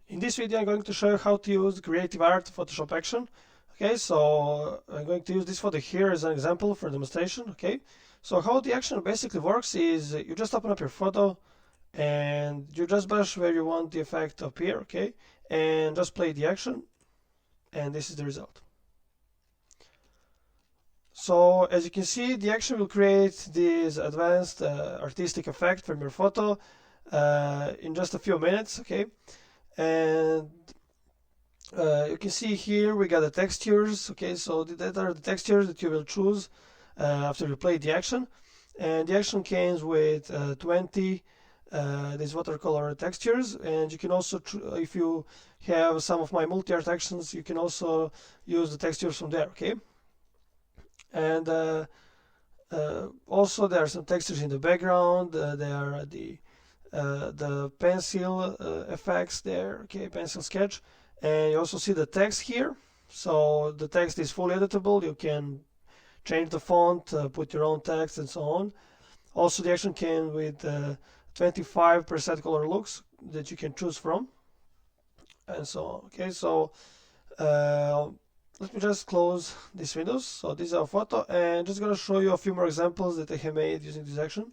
In this video, I'm going to show you how to use CreativeArt Photoshop Action. Okay, so I'm going to use this photo here as an example for demonstration. Okay, so how the action basically works is you just open up your photo and you just brush where you want the effect to appear. Okay, and just play the action, and this is the result. So as you can see, the action will create this advanced artistic effect from your photo in just a few minutes. Okay, and you can see here we got the textures. Okay, so that are the textures that you will choose after you play the action, and the action comes with 20 these watercolor textures, and you can also if you have some of my multi-art actions, you can also use the textures from there. Okay, and also there are some textures in the background. There are the pencil effects there. Okay, pencil sketch. And you also see the text here. So the text is fully editable. You can change the font, put your own text, and so on. Also, the action came with 25% color looks that you can choose from, and so on. Okay, so let me just close these windows. So this is our photo, and just gonna show you a few more examples that I have made using this action.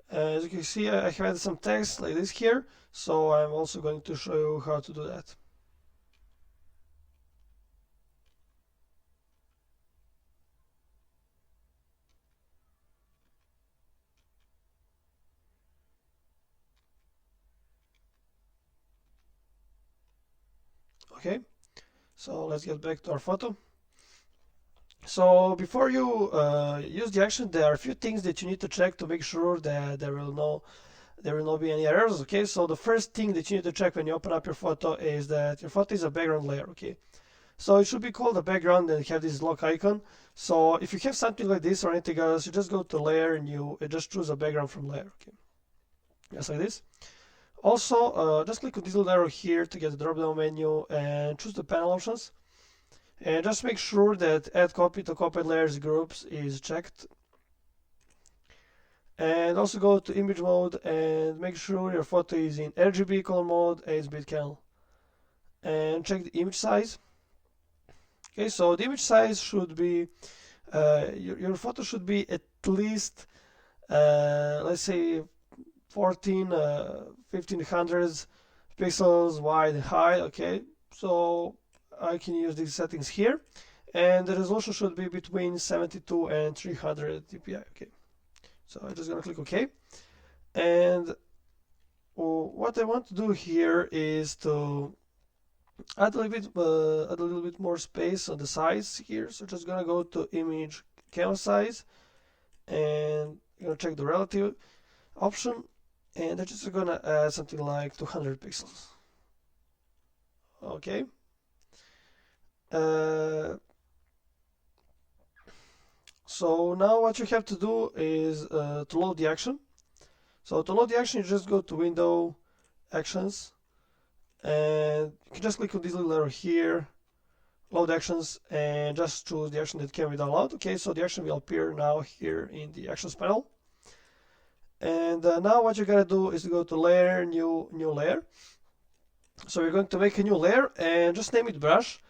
As you can see, I have added some text like this here, so I'm also going to show you how to do that. Okay, so let's get back to our photo. So before you use the action, there are a few things that you need to check to make sure that there will not be any errors. Okay, so the first thing that you need to check when you open up your photo is that your photo is a background layer. Okay, so it should be called a background and have this lock icon. So if you have something like this or anything else, you just go to layer and you just choose a background from layer. Okay, just like this. Also, just click on this little arrow here to get the drop down menu and choose the panel options. And just make sure that add copy to copied layers groups is checked. And also go to image mode and make sure your photo is in RGB color mode 8-bit cal. And check the image size. Okay, so the image size should be, your photo should be at least, let's say 1500 pixels wide and high. Okay, so I can use these settings here, and the resolution should be between 72 and 300 dpi. Okay, so I'm just gonna click OK, and what I want to do here is to add a little bit more space on the size here. So just gonna go to image canvas size, and I'm gonna check the relative option, and I'm just gonna add something like 200 pixels. Okay. So now what you have to do is to load the action. So to load the action, you just go to Window, Actions, and you can just click on this little arrow here, Load Actions, and just choose the action that can be downloaded. Okay, so the action will appear now here in the Actions panel. And now what you gotta do is to go to Layer, New Layer. So we're going to make a new layer and just name it Brush.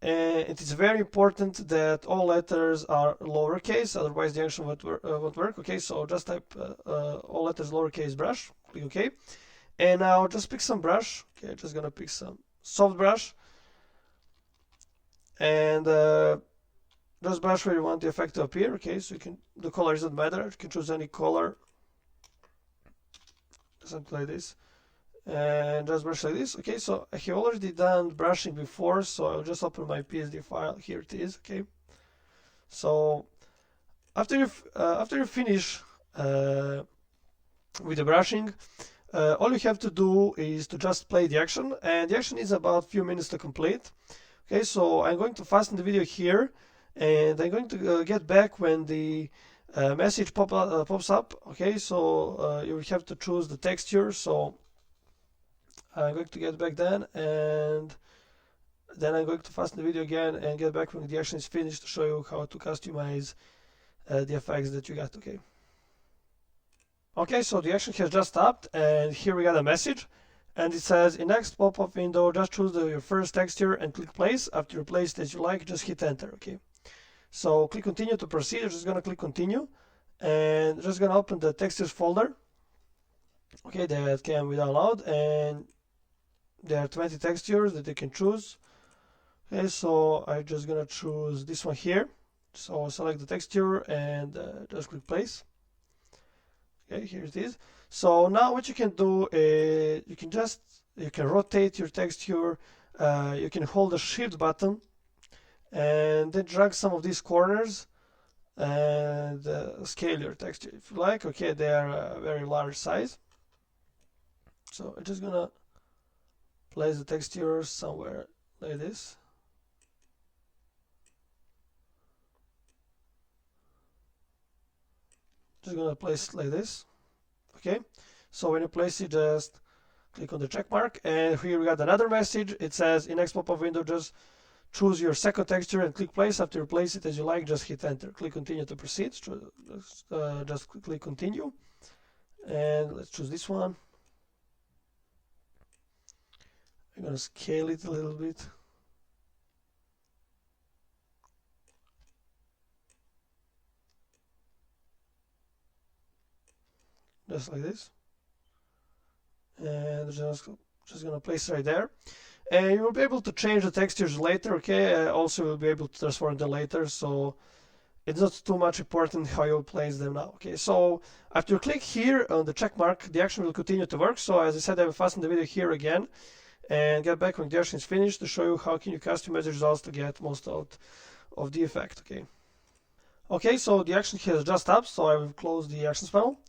And it is very important that all letters are lowercase, otherwise the action won't work. Okay, so just type all letters lowercase brush, click OK. And now just pick some brush. Okay, just gonna pick some soft brush. And just brush where you want the effect to appear. Okay, so the color doesn't matter, you can choose any color. Something like this. And just brush like this. Okay, so I have already done brushing before, so I'll just open my PSD file. Here it is. Okay, so after you finish with the brushing, all you have to do is to just play the action, and the action is about a few minutes to complete. Okay, so I'm going to fasten the video here, and I'm going to get back when the message pops up. Okay, so you have to choose the texture. So I'm going to get back then, and Then I'm going to fasten the video again and get back when the action is finished to show you how to customize the effects that you got. Okay, so the action has just stopped, and here we got a message, and it says, in next pop-up window, just choose your first texture and click place. After you place it as you like, just hit enter. So click continue to proceed. You're just gonna click continue, and just gonna open the textures folder. That can be downloaded, and there are 20 textures that you can choose. So I'm just gonna choose this one here. So select the texture and just click place. Here it is. So now what you can do is you can rotate your texture. You can hold the shift button and then drag some of these corners and scale your texture if you like. They are a very large size. So I'm just gonna place the texture somewhere like this. Just gonna place it like this. So when you place it, just click on the check mark, and here we got another message. It says, in next pop-up window, just choose your second texture and click place. After you place it as you like, just hit enter. Click continue to proceed. Just click continue, and let's choose this one. I'm gonna scale it a little bit. Just like this. And just gonna place it right there. And you will be able to change the textures later, also you'll be able to transform them later, so it's not too much important how you place them now. So after you click here on the check mark, the action will continue to work. So as I said, I will fasten the video here again and get back when the action is finished to show you how can you customize the results to get most out of the effect. So the action has just stopped, so I will close the actions panel.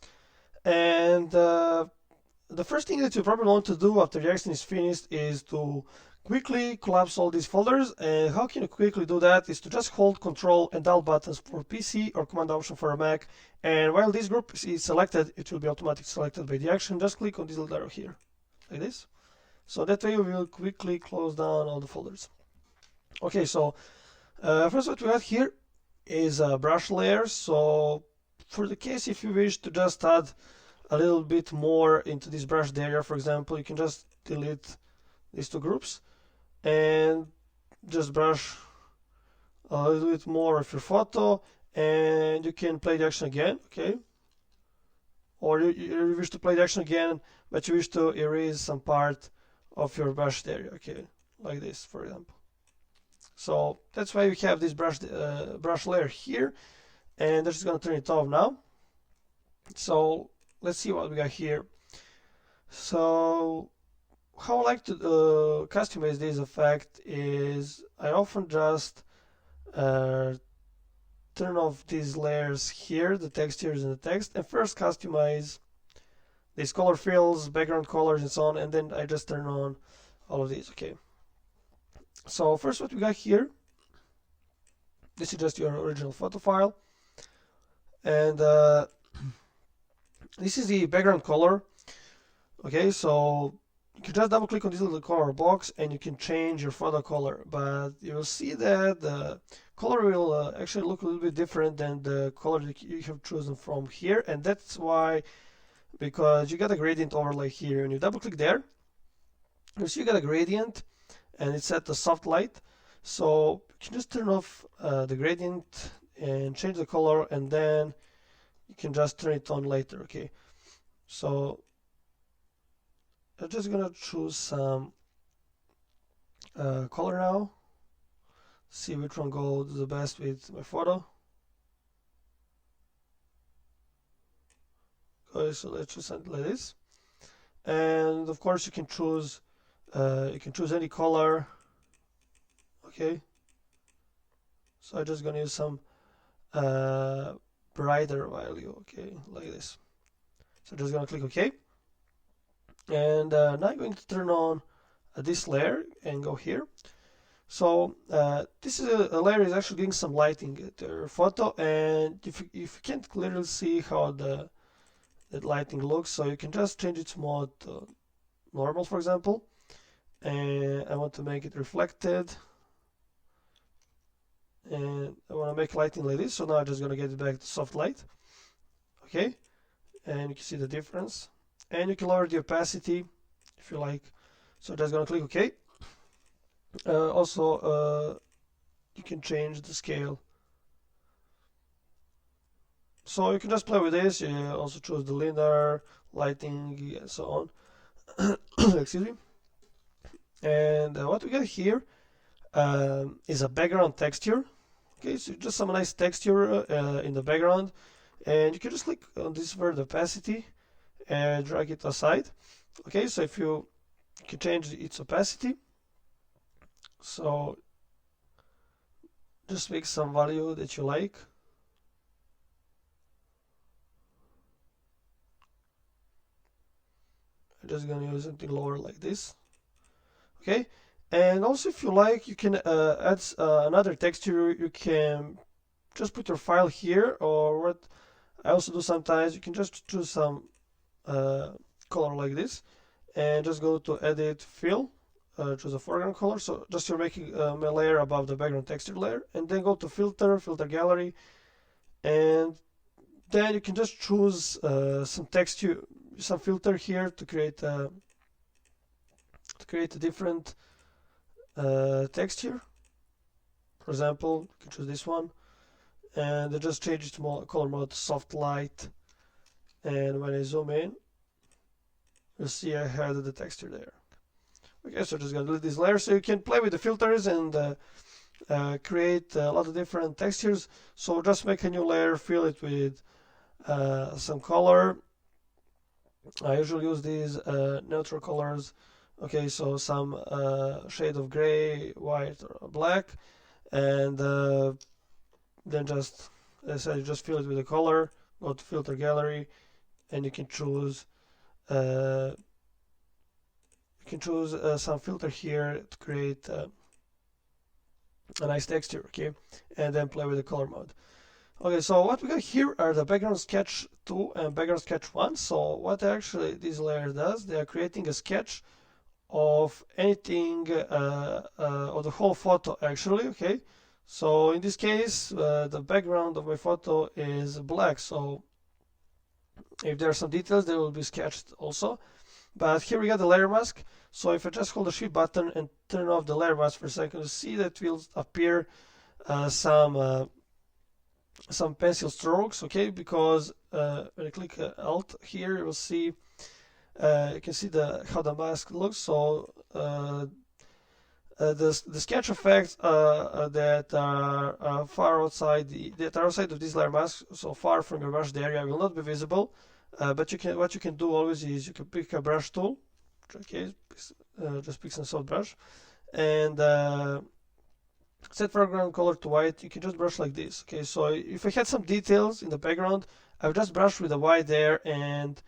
And the first thing that you probably want to do after the action is finished is to quickly collapse all these folders. And how can you quickly do that is to just hold Control and Alt buttons for PC or Command Option for a Mac. And while this group is selected, it will be automatically selected by the action. Just click on this little arrow here, like this. So that way you will quickly close down all the folders. So first what we have here is a brush layer. So for the case if you wish to just add a little bit more into this brushed area, for example, you can just delete these two groups and just brush a little bit more of your photo, and you can play the action again. Or you wish to play the action again, but you wish to erase some part of your brushed area, like this, for example. So that's why we have this brush layer here, and I'm just gonna turn it off now. So let's see what we got here. So how I like to customize this effect is I often just turn off these layers here, the textures and the text, and first customize these color fills, background colors, and so on, and then I just turn on all of these. So first what we got here, this is just your original photo file, and this is the background color. So you can just double click on this little color box and you can change your photo color, but you will see that the color will actually look a little bit different than the color that you have chosen from here, and that's why, because you got a gradient overlay here, and you double click there, you see you got a gradient and it's set to soft light. So you can just turn off the gradient and change the color, and then you can just turn it on later. So I'm just gonna choose some color now, see which one goes the best with my photo. So let's choose something like this, and of course you can choose any color. So I'm just gonna use some brighter value, like this. So just gonna click OK, and now I'm going to turn on this layer and go here. So this is a layer is actually giving some lighting to your photo, and if you can't clearly see how the lighting looks, so you can just change its mode to normal, for example, and I want to make it reflected, and I want to make lighting like this. So now I'm just gonna get it back to soft light. Okay, and you can see the difference, and you can lower the opacity if you like. So just gonna click OK. Also, you can change the scale. So you can just play with this. You also choose the linear, lighting, and so on. Excuse me. And what we got here is a background texture. Okay, so just some nice texture in the background, and you can just click on this word opacity and drag it aside. Okay, so if you can change its opacity, so just pick some value that you like. I'm just gonna use something lower like this. Okay, and also if you like, you can add another texture. You can just put your file here, or what I also do sometimes, you can just choose some color like this, and just go to edit fill, choose a foreground color. So just you're making a layer above the background texture layer, and then go to filter gallery, and then you can just choose some texture, some filter here to create a different texture. For example, you can choose this one, and then just change it to color mode soft light. And when I zoom in, you'll see I had the texture there. Okay, so just gonna delete this layer, so you can play with the filters and create a lot of different textures. So just make a new layer, fill it with some color. I usually use these neutral colors. Okay, so some shade of gray, white, or black, and then just, as I said, just fill it with the color. Go to filter gallery, and you can choose some filter here to create a nice texture. Okay, and then play with the color mode. Okay, so what we got here are the background sketch 2 and background sketch 1. So what actually this layer does, they are creating a sketch of anything, of the whole photo actually. Okay, so in this case, the background of my photo is black. So if there are some details, they will be sketched also. But here we got the layer mask. So if I just hold the shift button and turn off the layer mask for a second, you see that will appear some pencil strokes. Okay, because when I click Alt here, you will see you can see how the mask looks. So the sketch effects that are far outside of this layer mask, so far from your brushed area, will not be visible. But what you can do always is you can pick a brush tool. Okay, just pick some soft brush and set foreground color to white. You can just brush like this. Okay, so if I had some details in the background, I would just brush with the white there, and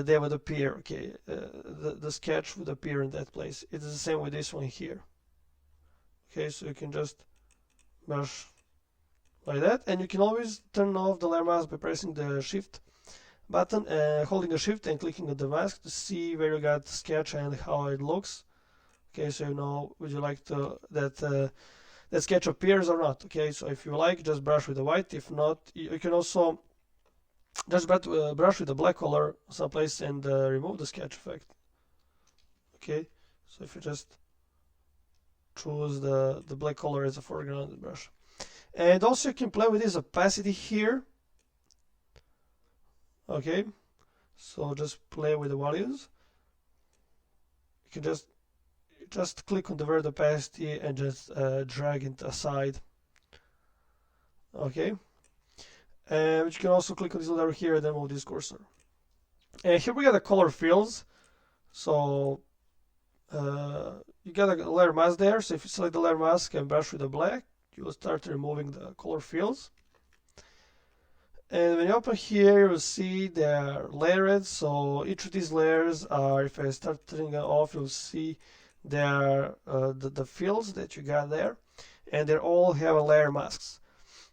they would appear. Okay, the sketch would appear in that place. It is the same with this one here. Okay, so you can just brush like that, and you can always turn off the layer mask by pressing the shift button, holding the shift and clicking on the mask to see where you got the sketch and how it looks. Okay, so you know, would you like to that sketch appears or not. Okay, so if you like, just brush with the white. If not, you can also just brush with the black color someplace and remove the sketch effect. Okay, so if you just choose the black color as a foreground brush, and also you can play with this opacity here. Okay, so just play with the values. You can just click on the word opacity and just drag it aside. Okay, and you can also click on this letter here and then move this cursor. And here we got the color fills. So you got a layer mask there. So if you select the layer mask and brush with the black, you will start removing the color fills. And when you open here, you will see they are layered. So each of these layers are, if I start turning it off, you'll see they are the fills that you got there, and they all have a layer masks.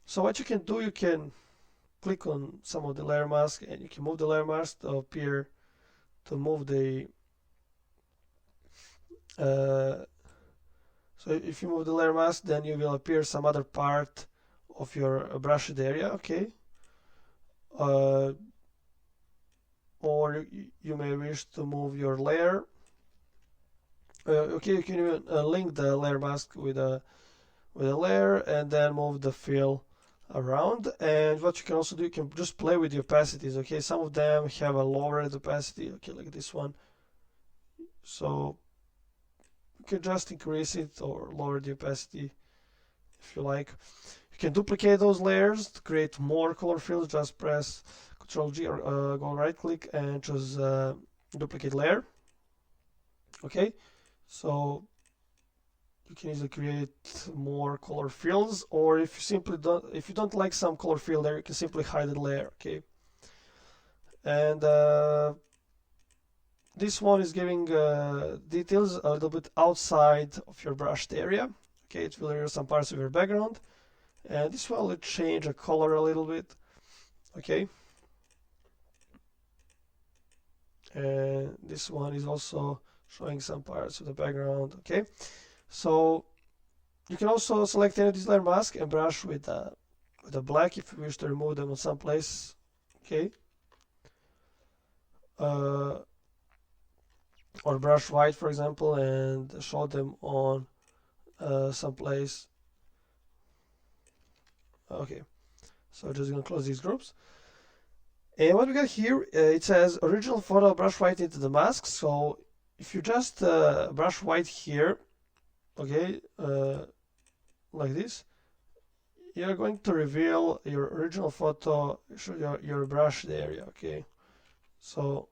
So what you can do, you can click on some of the layer masks, and you can move the layer mask to appear, to move the uh, so if you move the layer mask, then you will appear some other part of your brushed area, okay? Or you may wish to move your layer. Okay, you can even link the layer mask with a layer and then move the fill around. And what you can also do, you can just play with the opacities. Okay, some of them have a lower opacity. Okay, like this one. So you can just increase it or lower the opacity if you like. You can duplicate those layers to create more color fields. Just press Ctrl G or go right click and choose duplicate layer. Okay, so you can easily create more color fields, or if you don't like some color field there, you can simply hide the layer. Okay, and this one is giving details a little bit outside of your brushed area. Okay, it will erase some parts of your background, and this one will change the color a little bit. Okay, and this one is also showing some parts of the background. Okay, so you can also select any of these layer masks and brush with a black if you wish to remove them in some place. Okay, or brush white, for example, and show them on some place. Okay, so just gonna close these groups. And what we got here, it says original photo brush white into the mask. So if you just brush white here, okay, like this, you're going to reveal your original photo, your brushed area. Okay, so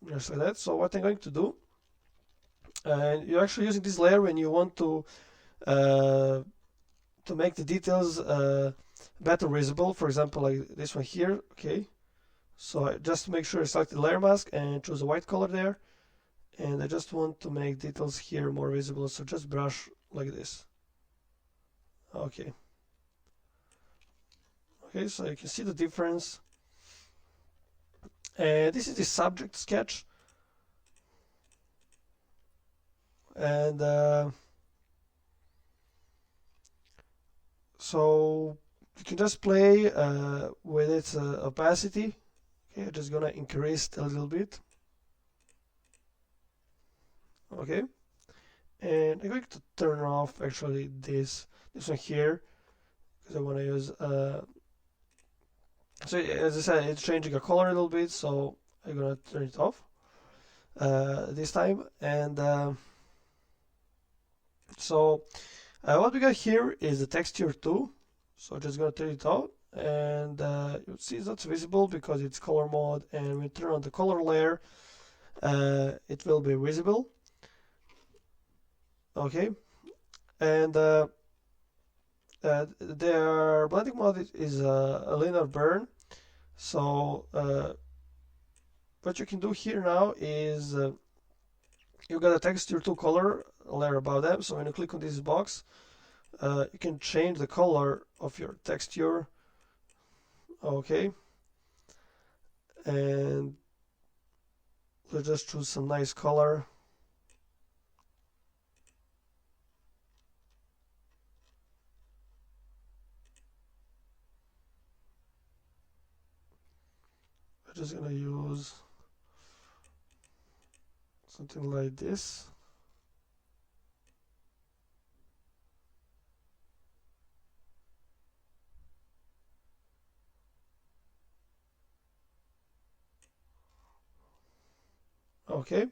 just like that. So what I'm going to do, and you're actually using this layer when you want to make the details better visible. For example, like this one here. Okay, so just to make sure I select the layer mask and choose a white color there, and I just want to make details here more visible, so just brush like this. Okay, so you can see the difference. And this is the subject sketch, and so you can just play with its opacity. Okay, I'm just gonna increase it a little bit. Okay, and I'm going to turn off actually this one here because I want to use so as I said, it's changing a color a little bit, so I'm gonna turn it off this time. And so what we got here is the texture too, so just gonna turn it out, and you'll see that's visible because it's color mode, and when we turn on the color layer it will be visible. Okay, and their blending mode is a linear burn. So what you can do here now is you got a texture to color layer above them. So when you click on this box, you can change the color of your texture. Okay, and let's just choose some nice color. We're just gonna use something like this. Okay.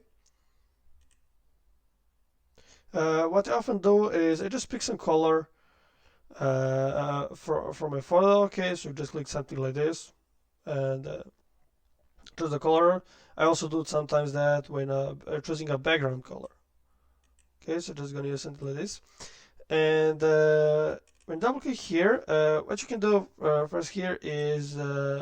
What I often do is I just pick some color for my photo. Okay, so just click something like this and choose the color. I also do sometimes that when choosing a background color. Okay, so just gonna use something like this. And when double click here, what you can do first here is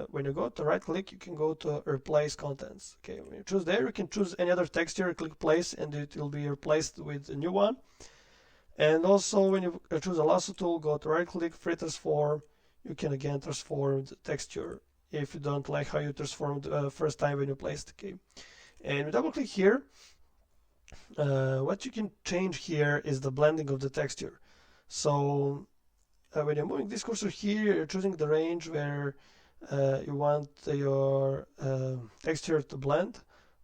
when you go to right click, you can go to replace contents. Okay, when you choose there, you can choose any other texture, click place, and it will be replaced with a new one. And also when you choose a lasso tool, go to right click, free transform. You can again transform the texture if you don't like how you transformed first time when you placed. Okay, and we double click here. What you can change here is the blending of the texture. So when you're moving this cursor here, you're choosing the range where you want your texture to blend.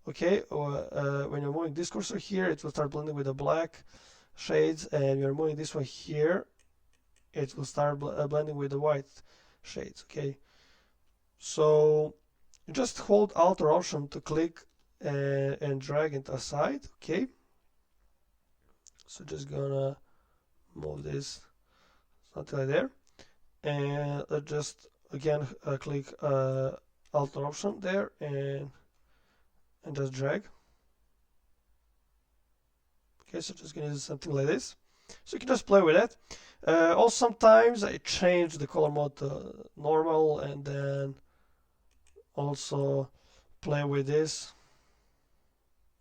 Okay, or when you're moving this cursor here, it will start blending with the black shades, and you're moving this one here, it will start blending with the white shades. Okay, so you just hold Alt or Option to click and drag it aside. Okay, so just gonna move this something like there, and just again click Alt or Option there and just drag. Okay, so just gonna do something like this. So you can just play with that. Also, sometimes I change the color mode to normal and then also play with this.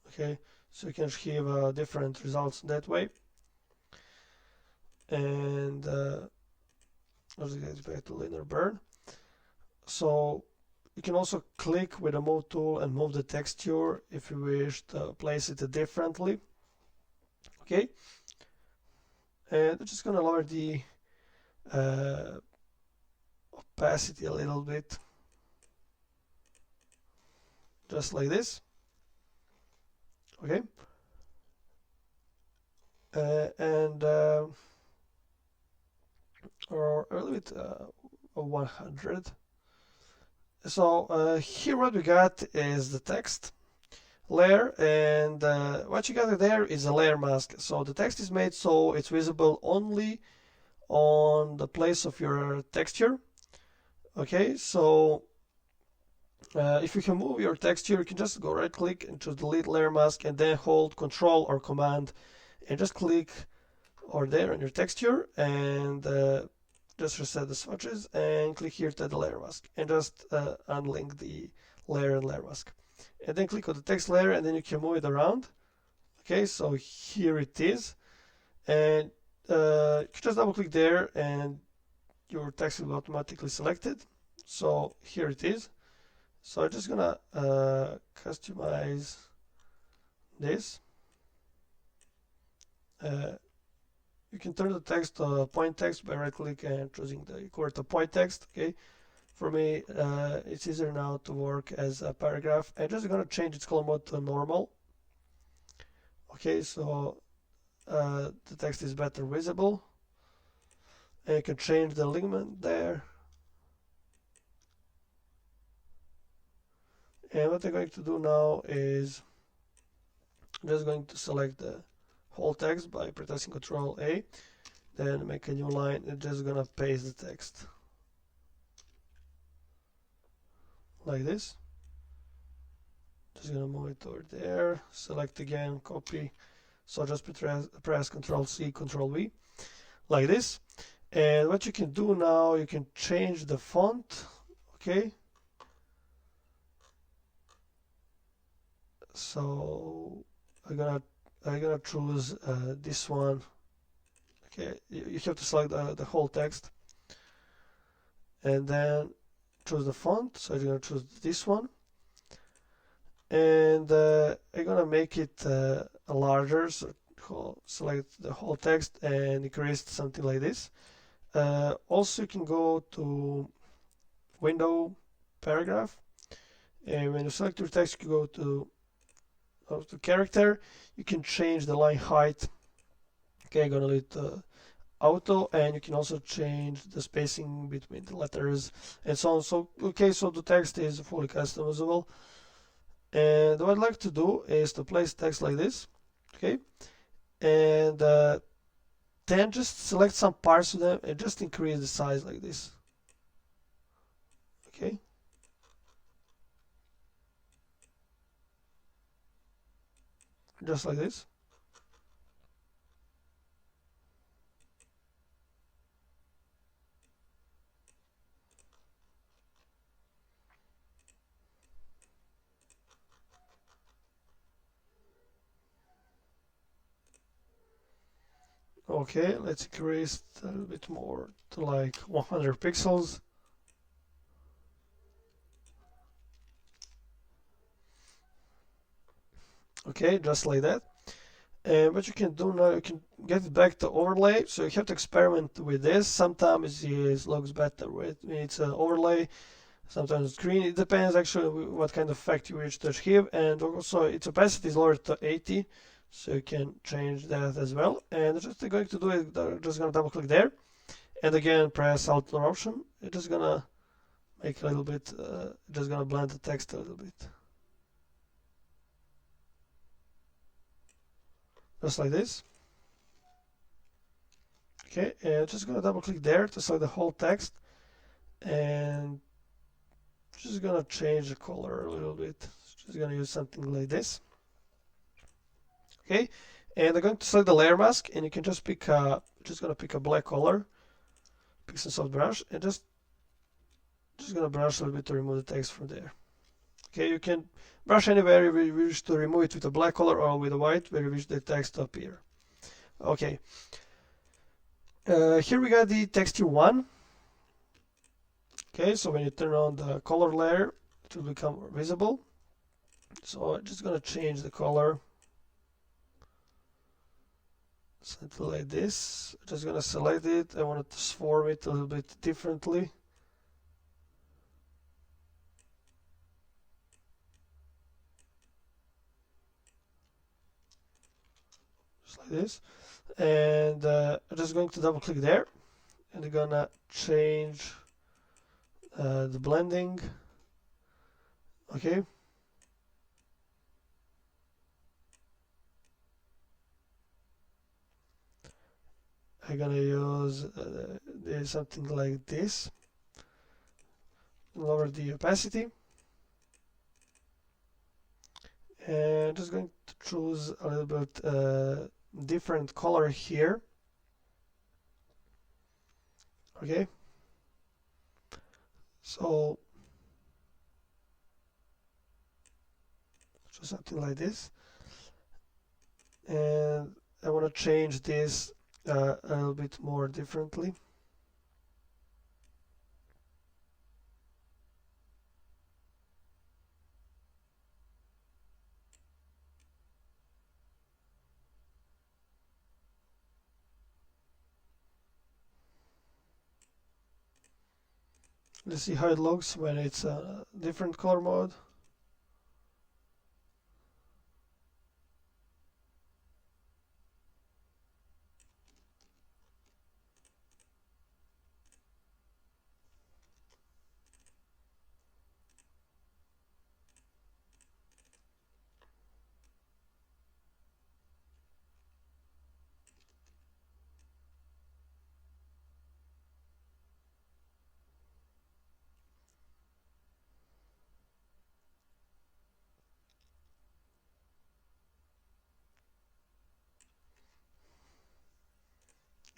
Okay, so you can achieve different results that way. And let's get back to linear burn. So you can also click with the move tool and move the texture if you wish to place it differently. Okay, and I'm just gonna lower the opacity a little bit, just like this. Okay, and or a little bit of 100. So here what we got is the text layer, and what you got there is a layer mask. So the text is made so it's visible only on the place of your texture. Okay, so if you can move your texture, you can just go right click and choose delete layer mask and then hold Control or Command and just click or there on your texture and just reset the swatches and click here to add the layer mask and just unlink the layer and layer mask. And then click on the text layer and then you can move it around. Okay, so here it is. And you can just double click there and your text will be automatically selected. So here it is. So I'm just gonna customize this. You can turn the text to point text by right click and choosing the equal to point text. Okay, for me it's easier now to work as a paragraph. I'm just gonna change its color mode to normal. Okay, so the text is better visible, and you can change the alignment there. And what I'm going to do now is I'm just going to select the whole text by pressing Ctrl A, then make a new line and just gonna paste the text like this. Just gonna move it over there, select again, copy. So just press Ctrl C, Ctrl V like this. And what you can do now, you can change the font. Okay, so I'm gonna choose this one. Okay, you have to select the whole text and then choose the font. So I'm gonna choose this one, and I'm gonna make it larger. So select the whole text and increase something like this. Also, you can go to Window, Paragraph, and when you select your text, you go to character. You can change the line height. Okay, I'm gonna leave it auto, and you can also change the spacing between the letters and so on. So okay, so the text is fully customizable. And what I'd like to do is to place text like this. Okay, and then just select some parts of them and just increase the size like this. Okay, just like this. Okay, let's increase a little bit more to like 100 pixels. Okay, just like that. And what you can do now, you can get it back to overlay. So you have to experiment with this. Sometimes it looks better when it's an overlay. Sometimes it's green. It depends actually what kind of effect you wish to achieve. And also its opacity is lowered to 80. So you can change that as well. And just going to do it, just gonna double click there. And again, press Alt or Option. It's just gonna make a little bit, just gonna blend the text a little bit. Just like this. Okay, and just gonna double click there to select the whole text, and just gonna change the color a little bit. Just gonna use something like this. Okay, and I'm going to select the layer mask, and you can just pick just gonna pick a black color, pick some soft brush, and just gonna brush a little bit to remove the text from there. Okay, you can brush anywhere you wish to remove it with a black color or with a white, where you wish the text to appear. Okay. Here we got the texture 1. Okay, so when you turn on the color layer, it will become more visible. So I'm just gonna change the color. Something like this. I'm just gonna select it. I want to form it a little bit differently. Just like this. And I'm just going to double click there. And I'm gonna change the blending. Okay. I'm gonna use something like this. Lower the opacity. And just going to choose a little bit different color here. Okay. So just something like this. And I want to change this a little bit more differently. Let's see how it looks when it's a different color mode.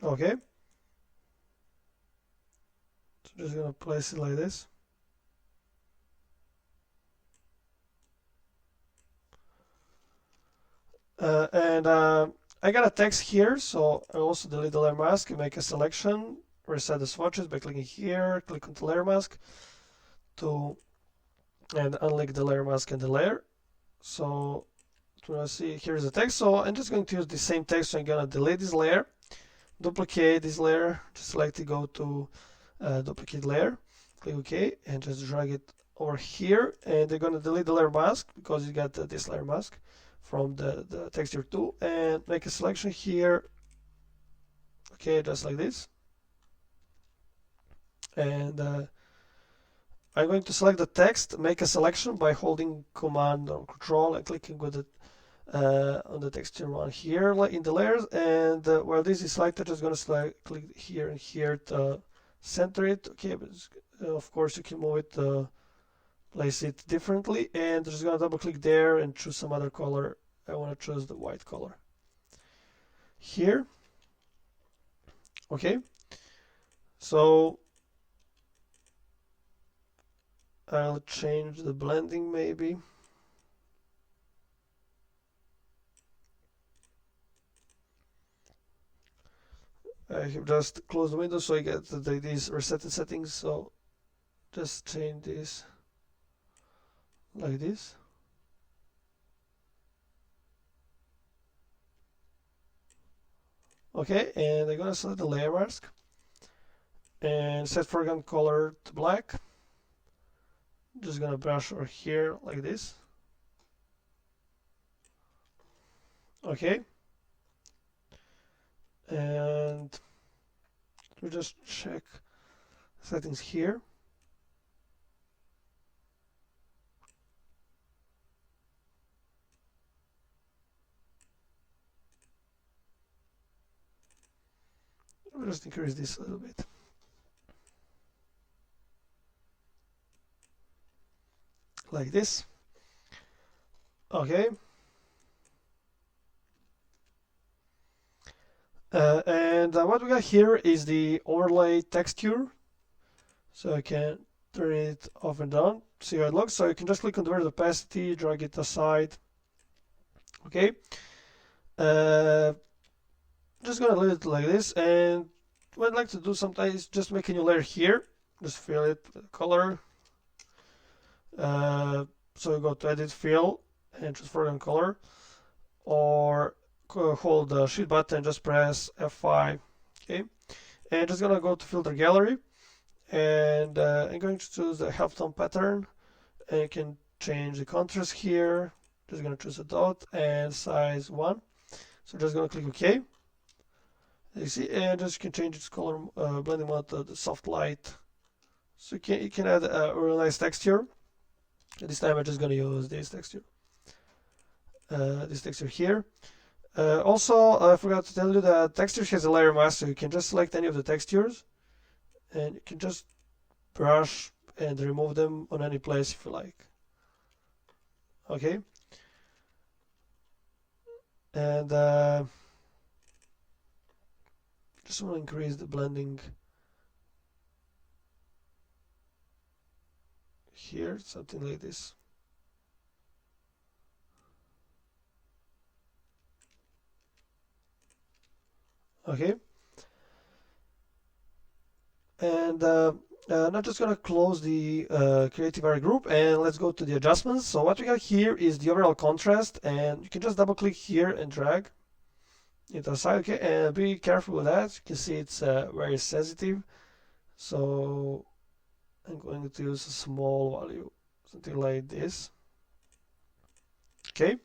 Okay. So just gonna place it like this. And I got a text here, so I also delete the layer mask and make a selection, reset the swatches by clicking here, click on the layer mask and unlink the layer mask and the layer. So see, here's the text. So I'm just going to use the same text. So I'm gonna delete this layer, duplicate this layer, just select it, go to duplicate layer, click OK, and just drag it over here. And they're gonna delete the layer mask because you got this layer mask from the texture tool, and make a selection here. Okay, just like this. And I'm going to select the text, make a selection by holding Command or Control and clicking with it on the texture one here in the layers. And while this is selected, just going to click here and here to center it. Okay, but of course you can move it, place it differently, and just going to double click there and choose some other color. I want to choose the white color here. Okay, so I'll change the blending maybe. I have just closed the window so I get these resetted settings. So just change this like this. Okay, and I'm gonna select the layer mask and set foreground color to black. Just gonna brush over here like this. Okay, and we just check settings here. We'll just increase this a little bit. Like this. Okay. And what we got here is the overlay texture. So I can turn it off and down, see how it looks. So you can just click on the word opacity, drag it aside. Okay. Just gonna leave it like this. And what I'd like to do sometimes is just make a new layer here. Just fill it with color. So you go to edit fill and choose foreground color, or hold the shift button, just press F5. Okay, and just gonna go to filter gallery, and I'm going to choose the halftone pattern, and you can change the contrast here. Just gonna choose a dot and size 1. So just gonna click OK. You see, and just can change its color blending mode to the soft light. So you can add a really nice texture. This time I'm just gonna use this texture. This texture here. Also, I forgot to tell you that textures has a layer mask, so you can just select any of the textures, and you can just brush and remove them on any place if you like. Okay. And just want to increase the blending here, something like this. Okay. And now just gonna close the CreativeArt group, and let's go to the adjustments. So what we got here is the overall contrast, and you can just double click here and drag it aside. Okay, and be careful with that. You can see it's very sensitive. So I'm going to use a small value, something like this. Okay,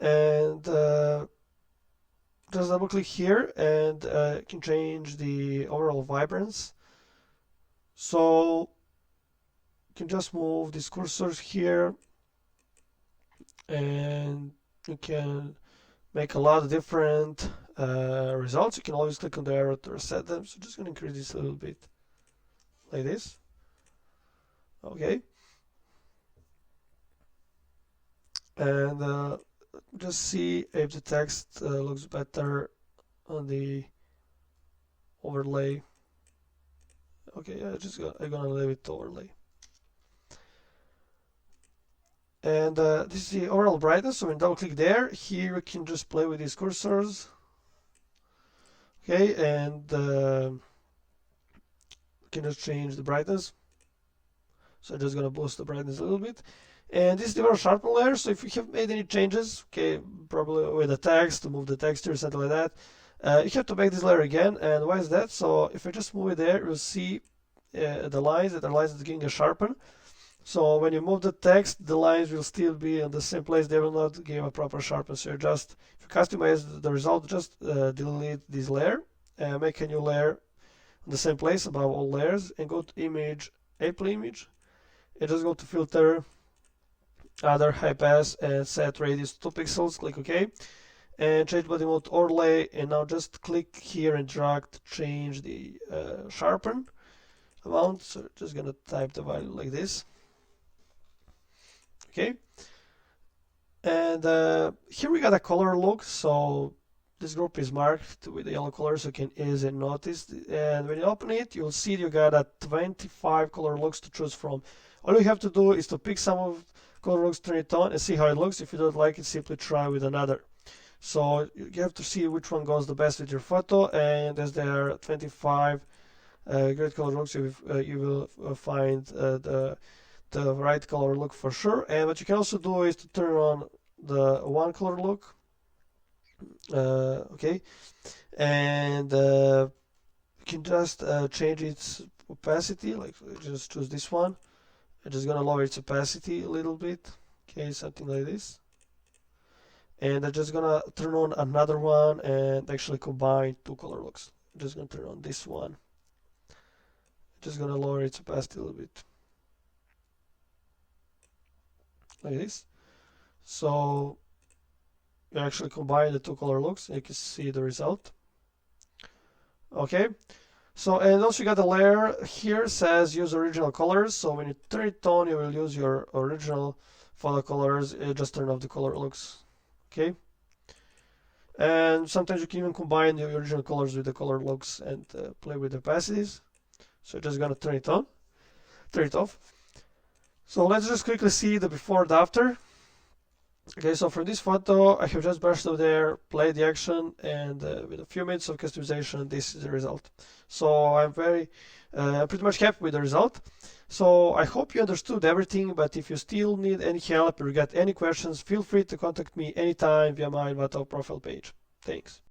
and just double click here, and you can change the overall vibrance. So you can just move these cursors here, and you can make a lot of different results. You can always click on the arrow to reset them. So just going to increase this a little bit like this. Okay. And just see if the text looks better on the overlay. Okay, I'm gonna leave it to overlay. And this is the overall brightness. So when double click there, here you can just play with these cursors. Okay, and you can just change the brightness. So I'm just gonna boost the brightness a little bit. And this is the overall sharpen layer. So if you have made any changes, okay, probably with the text to move the texture, something like that, you have to make this layer again. And why is that? So if I just move it there, you'll see the lines that are getting a sharpen. So when you move the text, the lines will still be in the same place. They will not give a proper sharpen. So just, if you customize the result, just delete this layer and make a new layer in the same place above all layers, and go to image, Apple image, and just go to filter, other, high pass, and set radius 2 pixels. Click OK, and change body mode to overlay. And now just click here and drag to change the sharpen amount. So just gonna type the value like this. Okay, and here we got a color look. So this group is marked with the yellow color, so you can easily notice. And when you open it, you'll see you got a 25 color looks to choose from. All you have to do is to pick some of color looks, turn it on, and see how it looks. If you don't like it, simply try with another. So you have to see which one goes the best with your photo, and as there are 25 great color looks, you will find the right color look for sure. And what you can also do is to turn on the one color look. Okay, and you can just change its opacity, like just choose this one. I'm just gonna lower its opacity a little bit, okay, something like this. And I'm just gonna turn on another one and actually combine two color looks. I'm just gonna turn on this one. Just gonna lower its opacity a little bit, like this. So you actually combine the two color looks, and you can see the result. Okay. So, and also you got the layer here says use original colors. So when you turn it on, you will use your original photo colors. You just turn off the color looks. Okay. And sometimes you can even combine the original colors with the color looks and play with the opacities. So just gonna turn it on, turn it off. So let's just quickly see the before and after. Okay, so for this photo, I have just brushed over there, played the action, and with a few minutes of customization, this is the result. So I'm pretty much happy with the result. So I hope you understood everything, but if you still need any help or got any questions, feel free to contact me anytime via my WhatsApp profile page. Thanks.